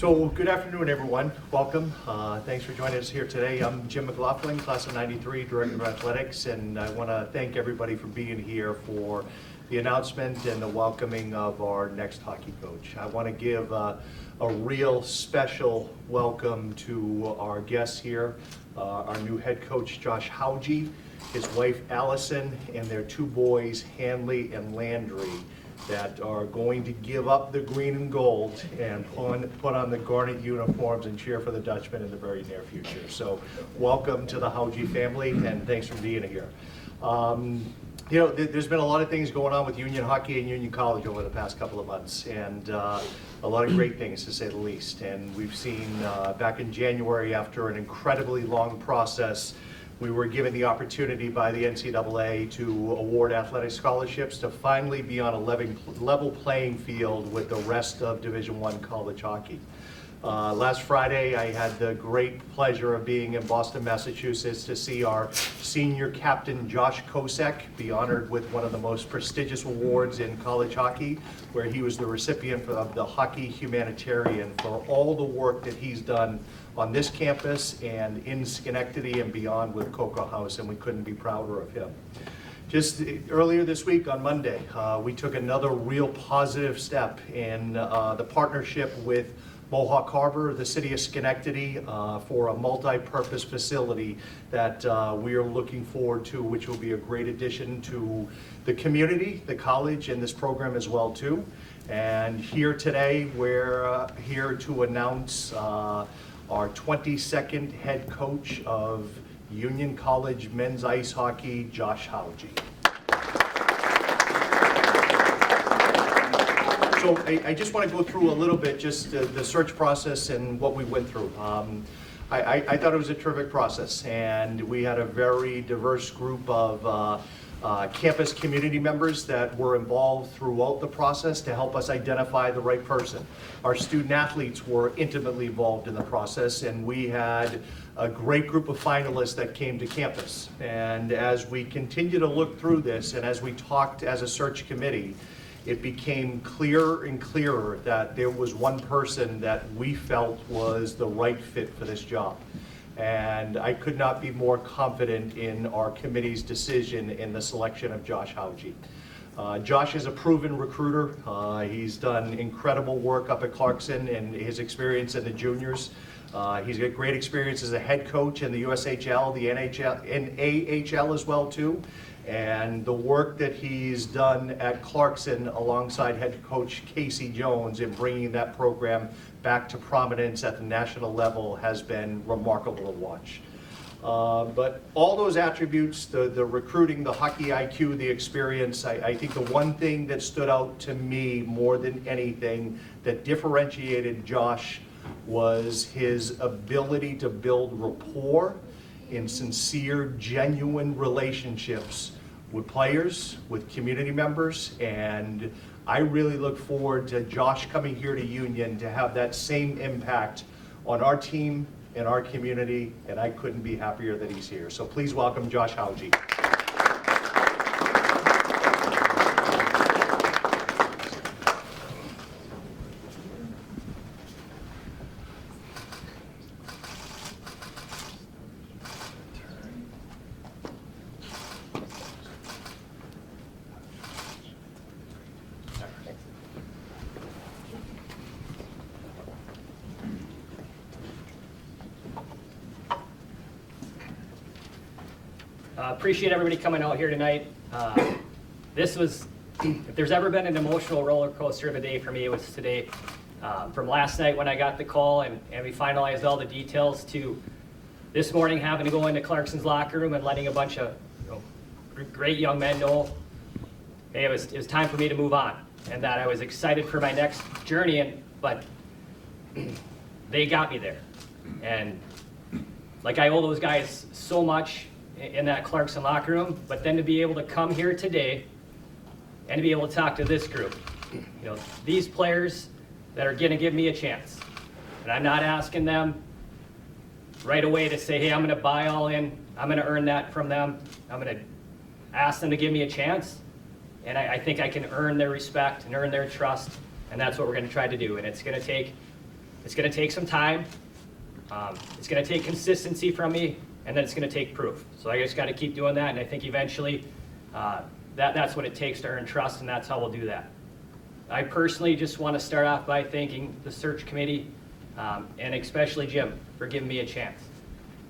So good afternoon, everyone. Welcome. Thanks for joining us here today. I'm Jim McLaughlin, class of '93, Director of Athletics, and I want to thank everybody for being here for the announcement and the welcoming of our next hockey coach. I want to give a real special welcome to our guests here, our new head coach, Josh Hauge, his wife, Allison, and their two boys, Hanley and Landry, that are going to give up the green and gold and put on the garnet uniforms and cheer for the Dutchmen in the very near future. So welcome to the Hauge family, and thanks for being here. You know, there's been a lot of things going on with Union Hockey and Union College over the past couple of months, and a lot of great things, to say the least. And we've seen back in January, after an incredibly long process, we were given the opportunity by the NCAA to award athletic scholarships to finally be on a level playing field with the rest of Division I college hockey. Last Friday, I had the great pleasure of being in Boston, Massachusetts to see our senior captain, Josh Hauge, be honored with one of the most prestigious awards in college hockey, where he was the recipient of the Hockey Humanitarian for all the work that he's done on this campus and in Schenectady and beyond with Cocoa House, and we couldn't be prouder of him. Just earlier this week on Monday, we took another real positive step in the partnership with Mohawk Harbor, the city of Schenectady, for a multi-purpose facility that we are looking forward to, which will be a great addition to the community, the college, and this program as well too. And here today, we're here to announce our 22nd head coach of Union College men's ice hockey, Josh Hauge. So I just want to go through a little bit just the search process and what we went through. I thought it was a terrific process, and we had a very diverse group of campus community members that were involved throughout the process to help us identify the right person. Our student athletes were intimately involved in the process, and we had a great group of finalists that came to campus. And as we continue to look through this, and as we talked as a search committee, it became clearer and clearer that there was one person that we felt was the right fit for this job. And I could not be more confident in our committee's decision in the selection of Josh Hauge. Josh is a proven recruiter. He's done incredible work up at Clarkson and his experience in the juniors. He's got great experience as a head coach in the USHL, the NHL, and AHL as well too. And the work that he's done at Clarkson alongside head coach Casey Jones in bringing that program back to prominence at the national level has been remarkable to watch. But all those attributes, the recruiting, the hockey IQ, the experience, I think the one thing that stood out to me more than anything that differentiated Josh was his ability to build rapport in sincere, genuine relationships with players, with community members, and I really look forward to Josh coming here to Union to have that same impact on our team and our community, and I couldn't be happier that he's here. So please welcome Josh Hauge. Appreciate everybody coming out here tonight. This was, if there's ever been an emotional roller coaster of a day for me, it was today. From last night when I got the call and we finalized all the details to this morning having to go into Clarkson's locker room and letting a bunch of great young men know, hey, it was time for me to move on, and that I was excited for my next journey. But they got me there, and like I owe those guys so much in that Clarkson locker room, but then to be able to come here today and to be able to talk to this group, these players that are gonna give me a chance. And I'm not asking them right away to say, hey, I'm gonna buy all in, I'm gonna earn that from them. I'm gonna ask them to give me a chance, and I think I can earn their respect and earn their trust, and that's what we're gonna try to do. And it's gonna take It's going to take some time. It's going to take consistency from me, and then it's going to take proof. So I just got to keep doing that, and I think eventually that's what it takes to earn trust, and that's how we'll do that. I personally just want to start off by thanking the search committee, and especially Jim for giving me a chance.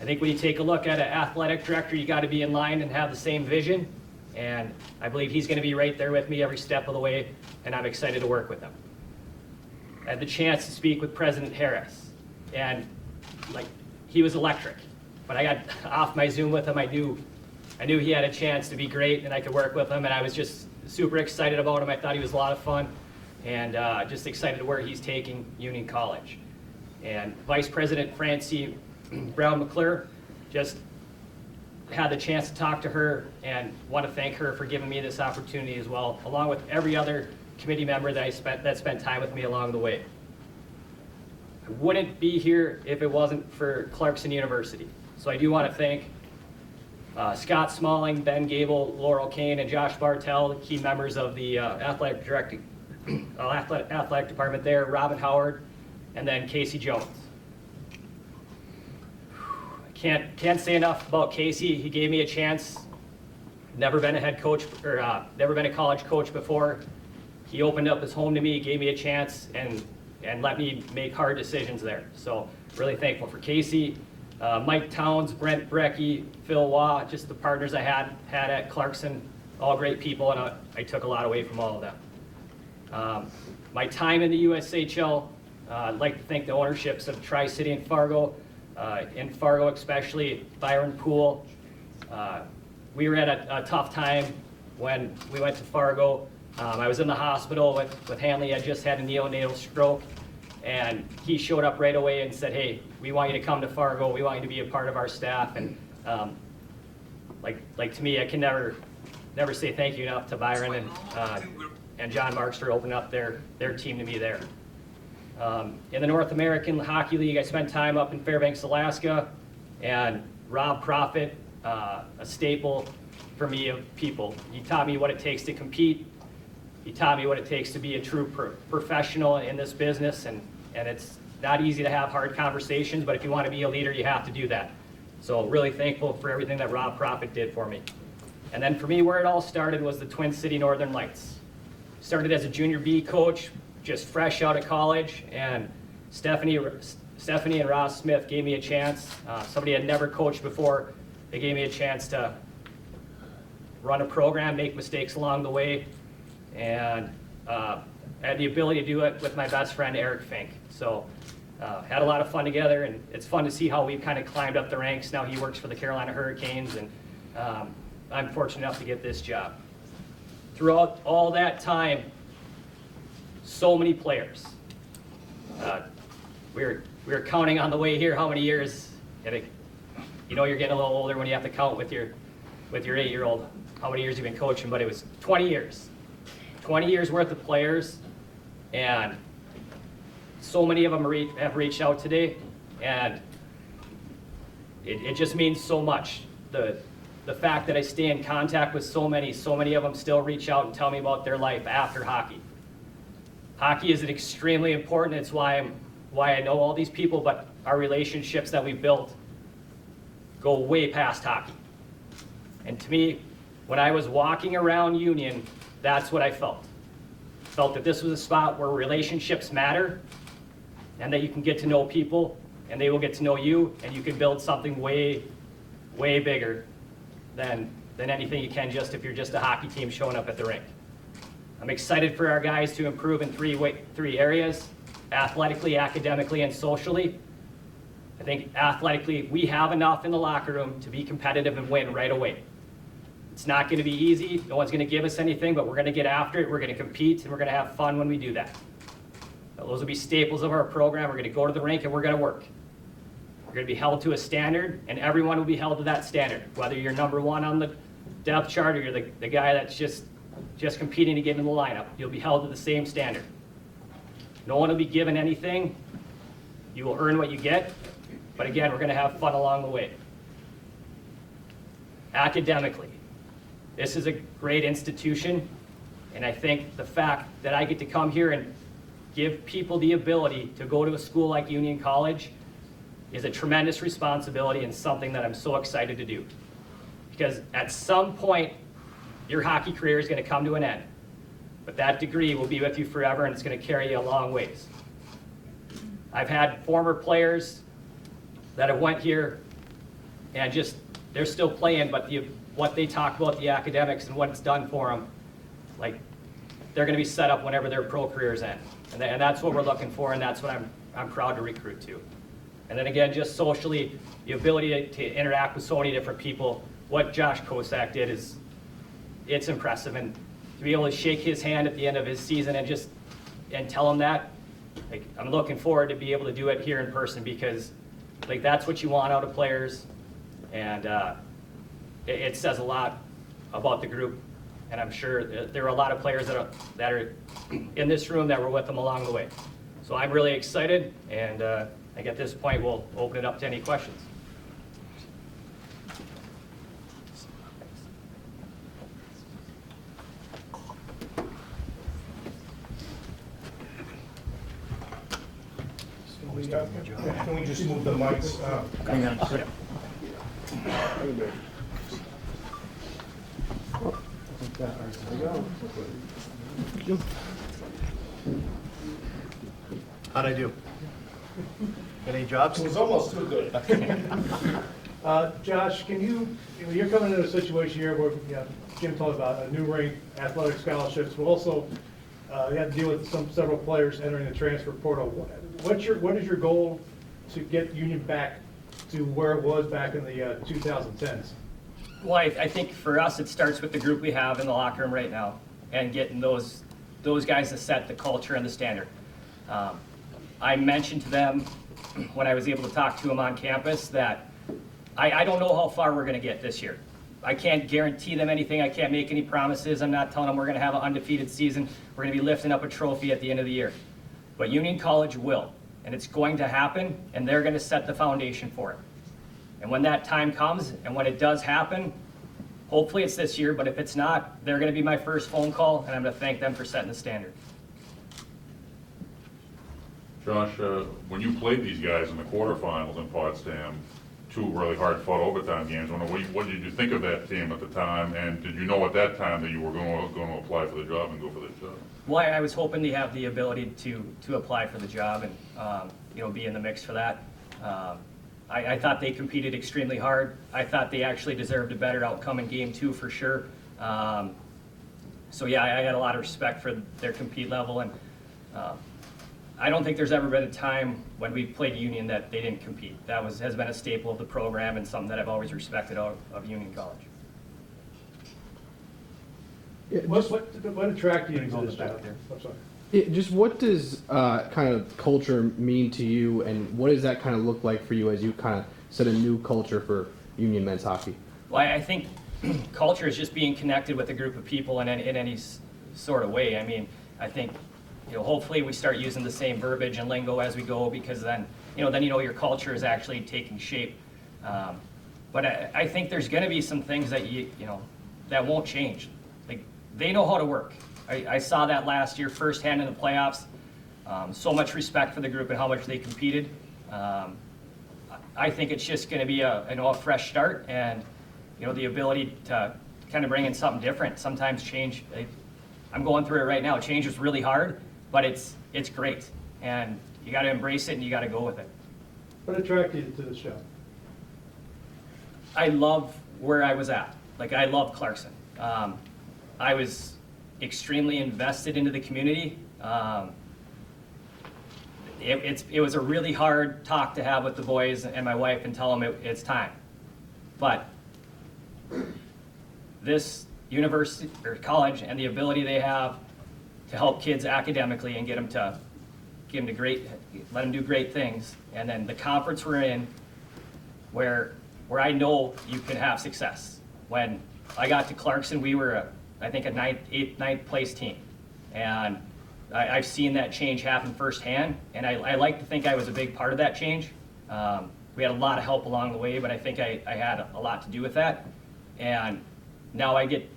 I think when you take a look at an athletic director, you got to be in line and have the same vision, and I believe he's going to be right there with me every step of the way, and I'm excited to work with him. I had the chance to speak with President Harris, and he was electric. When I got off my Zoom with him, I knew he had a chance to be great, and I could work with him, and I was just super excited about him. I thought he was a lot of fun, and just excited where he's taking Union College. And Vice President Francie Brown McClure, just had the chance to talk to her and want to thank her for giving me this opportunity as well, along with every other committee member that spent time with me along the way. I wouldn't be here if it wasn't for Clarkson University. So I do want to thank Scott Smalling, Ben Gable, Laurel Kane, and Josh Bartell, the key members of the athletic department there, Robin Howard, and then Casey Jones. Can't say enough about Casey. He gave me a chance. Never been a head coach or never been a college coach before. He opened up his home to me, gave me a chance, and let me make hard decisions there. So really thankful for Casey, Mike Towns, Brent Brecky, Phil Waugh, just the partners I had at Clarkson, all great people, and I took a lot away from all of them. My time in the USHL, I'd like to thank the ownerships of Tri-City and Fargo. In Fargo especially, Byron Poole. We were at a tough time when we went to Fargo. I was in the hospital with Hanley. I just had a neonatal stroke, and he showed up right away and said, "Hey, we want you to come to Fargo. We want you to be a part of our staff." And like to me, I can never say thank you enough to Byron and John Marks for opening up their team to me there. In the North American Hockey League, I spent time up in Fairbanks, Alaska, and Rob Profit, a staple for me of people. He taught me what it takes to compete. He taught me what it takes to be a true professional in this business, and it's not easy to have hard conversations, but if you want to be a leader, you have to do that. So really thankful for everything that Rob Profit did for me. And then for me, where it all started was the Twin City Northern Lights. Started as a junior B coach, just fresh out of college, and Stephanie and Ross Smith gave me a chance. Somebody had never coached before. They gave me a chance to run a program, make mistakes along the way, and I had the ability to do it with my best friend, Eric Fink. So had a lot of fun together, and it's fun to see how we've kind of climbed up the ranks. Now he works for the Carolina Hurricanes, and I'm fortunate enough to get this job. Throughout all that time, so many players. We were counting on the way here how many years. You know you're getting a little older when you have to count with your 8-year-old how many years you've been coaching, but it was 20 years. 20 years worth of players, and so many of them have reached out today, and it just means so much. The fact that I stay in contact with so many of them still reach out and tell me about their life after hockey. Hockey is extremely important. It's why I know all these people, but our relationships that we built go way past hockey. And to me, when I was walking around Union, that's what I felt. Felt that this was a spot where relationships matter, and that you can get to know people, and they will get to know you, and you can build something way, way bigger than anything you can just if you're just a hockey team showing up at the rink. I'm excited for our guys to improve in three areas: athletically, academically, and socially. I think athletically, we have enough in the locker room to be competitive and win right away. It's not going to be easy. No one's going to give us anything, but we're going to get after it. We're going to compete, and we're going to have fun when we do that. Those will be staples of our program. We're going to go to the rink, and we're going to work. We're going to be held to a standard, and everyone will be held to that standard. Whether you're number one on the depth chart or you're the guy that's just competing to get in the lineup, you'll be held to the same standard. No one will be given anything. You will earn what you get, but again, we're going to have fun along the way. Academically, this is a great institution, and I think the fact that I get to come here and give people the ability to go to a school like Union College is a tremendous responsibility and something that I'm so excited to do. Because at some point, your hockey career is going to come to an end. But that degree will be with you forever, and it's going to carry you a long ways. I've had former players that have went here and just, they're still playing, but what they talk about, the academics and what it's done for them, like, they're going to be set up whenever their pro careers end. And that's what we're looking for, and that's what I'm proud to recruit to. And then again, just socially, the ability to interact with so many different people, what Josh Hauge did is, it's impressive. And to be able to shake his hand at the end of his season and tell him that, like, I'm looking forward to be able to do it here in person, because like, that's what you want out of players. And it says a lot about the group. And I'm sure there are a lot of players that are in this room that were with them along the way. So I'm really excited, and I think at this point we'll open it up to any questions. Can we just move the mics? Hang on. How'd I do? Got any jobs? It was almost too good. Josh, you're coming into a situation here where, Jim talked about a new rink, athletic scholarships, but also you have to deal with several players entering the transfer portal. What is your goal to get Union back to where it was back in the 2010s? Well, I think for us, it starts with the group we have in the locker room right now, and getting those guys to set the culture and the standard. I mentioned to them when I was able to talk to them on campus that I don't know how far we're going to get this year. I can't guarantee them anything. I can't make any promises. I'm not telling them we're going to have an undefeated season. We're going to be lifting up a trophy at the end of the year. But Union College will, and it's going to happen, and they're going to set the foundation for it. And when that time comes, and when it does happen, hopefully it's this year, but if it's not, they're going to be my first phone call, and I'm going to thank them for setting the standard. Josh, when you played these guys in the quarterfinals in Potsdam, two really hard-fought overtime games, what did you think of that team at the time, and did you know at that time that you were going to apply for the job and go for the job? Well, I was hoping to have the ability to apply for the job and be in the mix for that. I thought they competed extremely hard. I thought they actually deserved a better outcome in game 2 for sure. So yeah, I had a lot of respect for their compete level, and I don't think there's ever been a time when we played Union that they didn't compete. That has been a staple of the program and something that I've always respected of Union College. Yeah, what attracted you to this job? I'm sorry. Just what does kind of culture mean to you, and what does that kind of look like for you as you kind of set a new culture for Union men's hockey? Well, I think culture is just being connected with a group of people in any sort of way. I mean, I think hopefully we start using the same verbiage and lingo as we go, because then your culture is actually taking shape. But I think there's going to be some things that that won't change. Like, they know how to work. I saw that last year firsthand in the playoffs. So much respect for the group and how much they competed. I think it's just going to be a fresh start, and the ability to kind of bring in something different. Sometimes change. I'm going through it right now. Change is really hard, but it's great, and you got to embrace it and you got to go with it. What attracted you to this job? I love where I was at. Like, I love Clarkson. I was extremely invested into the community. It was a really hard talk to have with the boys and my wife and tell them it's time. But this university or college and the ability they have to help kids academically and let them do great things, and then the conference we're in, where I know you can have success. When I got to Clarkson, we were I think a ninth place team, and I've seen that change happen firsthand, and I like to think I was a big part of that change. We had a lot of help along the way, but I think I had a lot to do with that, and now I get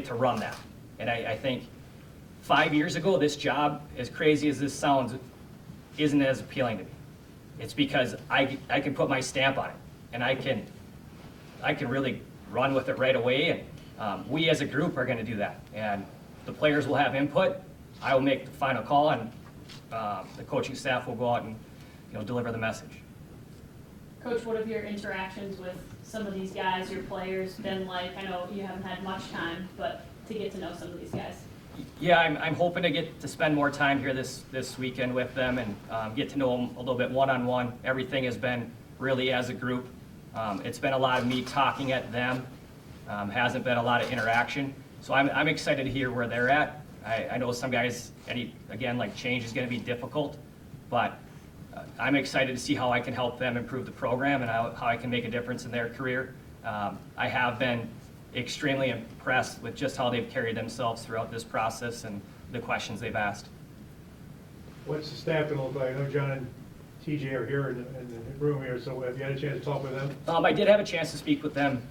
to run that. And I think 5 years ago, this job, as crazy as this sounds, isn't as appealing to me. It's because I can put my stamp on it, and I can really run with it right away, and we as a group are gonna do that. And the players will have input, I will make the final call, and the coaching staff will go out and, deliver the message. Coach, what have your interactions with some of these guys, your players, been like? I know you haven't had much time, but to get to know some of these guys. Yeah, I'm hoping to get to spend more time here this weekend with them and get to know them a little bit one-on-one. Everything has been really as a group. It's been a lot of me talking at them. Hasn't been a lot of interaction. So I'm excited to hear where they're at. I know some guys, again, like change is going to be difficult, but I'm excited to see how I can help them improve the program and how I can make a difference in their career. I have been extremely impressed with just how they've carried themselves throughout this process and the questions they've asked. What's the staff gonna look like? I know John and TJ are here in the room here, so have you had a chance to talk with them? I did have a chance to speak with them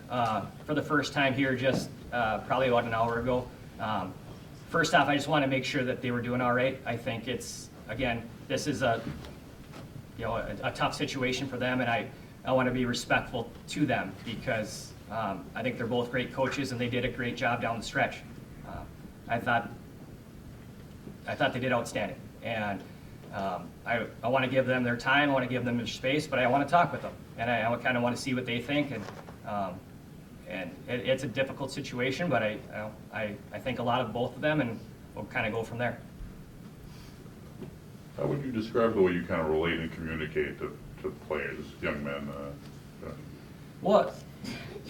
for the first time here just probably about an hour ago. First off, I just want to make sure that they were doing all right. I think this is a tough situation for them, and I want to be respectful to them because I think they're both great coaches and they did a great job down the stretch. I thought they did outstanding, and I want to give them their time, I want to give them their space, but I want to talk with them, and I kind of want to see what they think, and it's a difficult situation, but I think a lot of both of them, and we'll kind of go from there. How would you describe the way you kind of relate and communicate to players, young men? Well,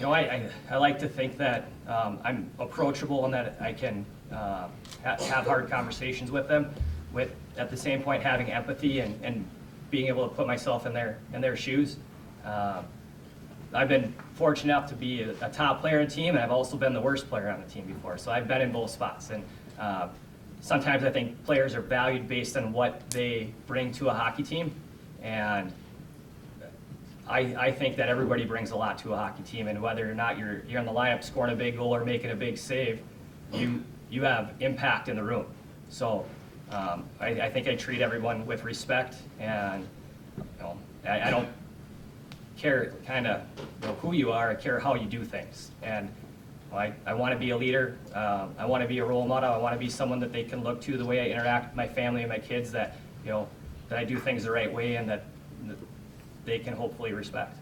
I like to think that I'm approachable and that I can have hard conversations with them, with at the same point having empathy and being able to put myself in their shoes. I've been fortunate enough to be a top player on the team, and I've also been the worst player on the team before, so I've been in both spots. And sometimes I think players are valued based on what they bring to a hockey team, and I think that everybody brings a lot to a hockey team, and whether or not you're in the lineup scoring a big goal or making a big save, you have impact in the room. So I think I treat everyone with respect, and I don't care kind of who you are. I care how you do things, and I want to be a leader. I want to be a role model. I want to be someone that they can look to the way I interact with my family and my kids. That that I do things the right way, and that they can hopefully respect.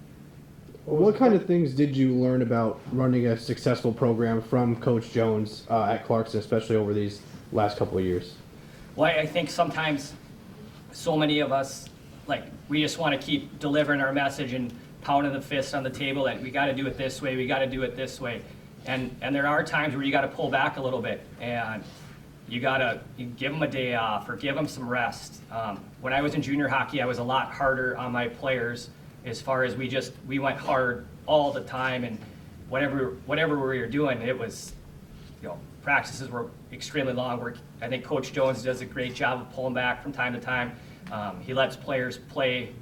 What kind of things did you learn about running a successful program from Coach Jones at Clarkson, especially over these last couple of years? Well, I think sometimes so many of us, we just want to keep delivering our message and pounding the fist on the table that we got to do it this way, we got to do it this way. And there are times where you got to pull back a little bit, and you give them a day off or give them some rest. When I was in junior hockey, I was a lot harder on my players as far as we went hard all the time, and whatever we were doing, it was, practices were extremely long. I think Coach Jones does a great job of pulling back from time to time. He lets players play.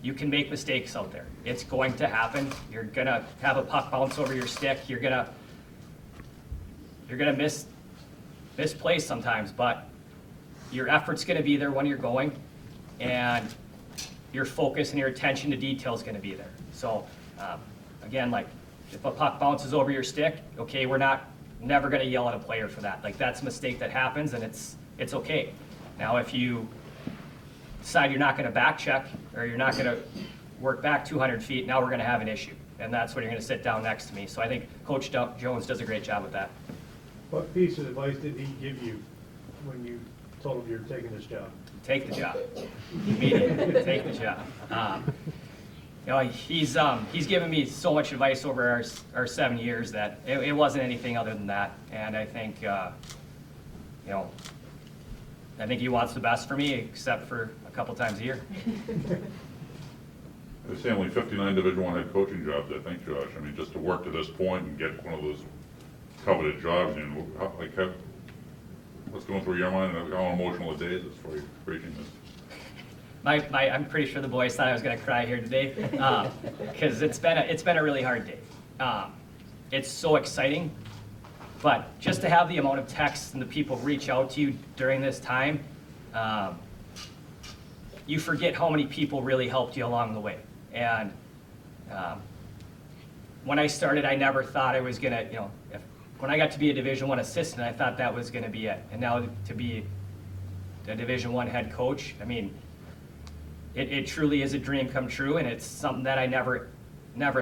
You can make mistakes out there. It's going to happen. You're gonna have a puck bounce over your stick. You're gonna misplace sometimes, but your effort's gonna be there when you're going, and your focus and your attention to detail is gonna be there. So again, if a puck bounces over your stick, okay, we're never gonna yell at a player for that. That's a mistake that happens, and it's okay. Now, if you decide you're not gonna back check, or you're not gonna work back 200 feet, now we're gonna have an issue. And that's when you're gonna sit down next to me. So I think Coach Jones does a great job with that. What piece of advice did he give you when you told him you're taking this job? Take the job. Immediately, take the job. He's given me so much advice over our 7 years that it wasn't anything other than that. And I think, I think he wants the best for me, except for a couple times a year. There's only 59 Division I head coaching jobs, I think, Josh. I mean, just to work to this point and get one of those coveted jobs, what's going through your mind, and how emotional a day is this for you, reaching this? I'm pretty sure the boys thought I was going to cry here today, because it's been a really hard day. It's so exciting But just to have the amount of texts and the people reach out to you during this time, you forget how many people really helped you along the way. And when I started, I never thought I was gonna, when I got to be a Division I assistant, I thought that was gonna be it. And now to be a Division I head coach, I mean, it truly is a dream come true, and it's something that I never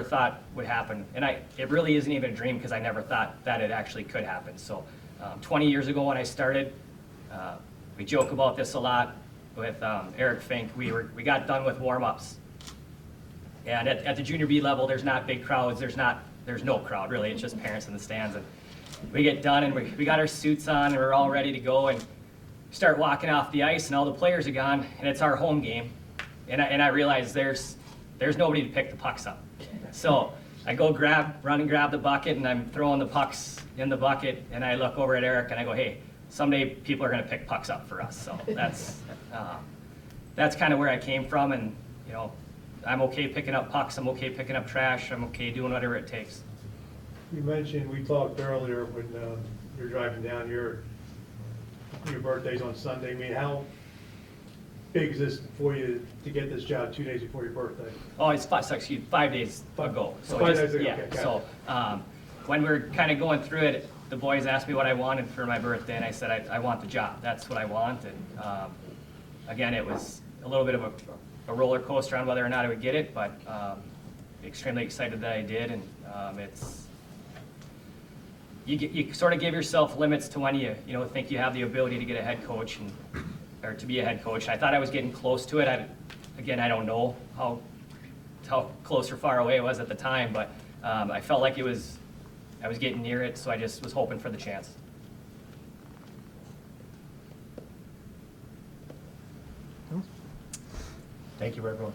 thought would happen. And it really isn't even a dream, because I never thought that it actually could happen. So 20 years ago when I started, we joke about this a lot with Eric Fink. We got done with warm-ups. And at the junior B level, there's not big crowds. There's no crowd, really. It's just parents in the stands. And we get done, and we got our suits on, and we're all ready to go, and start walking off the ice, and all the players are gone, and it's our home game. And I realize there's nobody to pick the pucks up. So I go run and grab the bucket, and I'm throwing the pucks in the bucket, and I look over at Eric, and I go, hey, someday people are going to pick pucks up for us. So that's kind of where I came from, and I'm okay picking up pucks, I'm okay picking up trash, I'm okay doing whatever it takes. You mentioned, we talked earlier when you're driving down here, your birthday's on Sunday. I mean, how big is this for you to get this job 2 days before your birthday? Oh, it's 5 days ago. So 5 days ago, okay, got so when we're kind of going through it, the boys asked me what I wanted for my birthday, and I said I want the job. That's what I want. And again, it was a little bit of a roller coaster on whether or not I would get it, but extremely excited that I did. And you sort of give yourself limits to when you think you have the ability to get a head coach or to be a head coach. I thought I was getting close to it. I don't know how close or far away it was at the time, but I felt like I was getting near it, so I just was hoping for the chance. Thank you, everyone.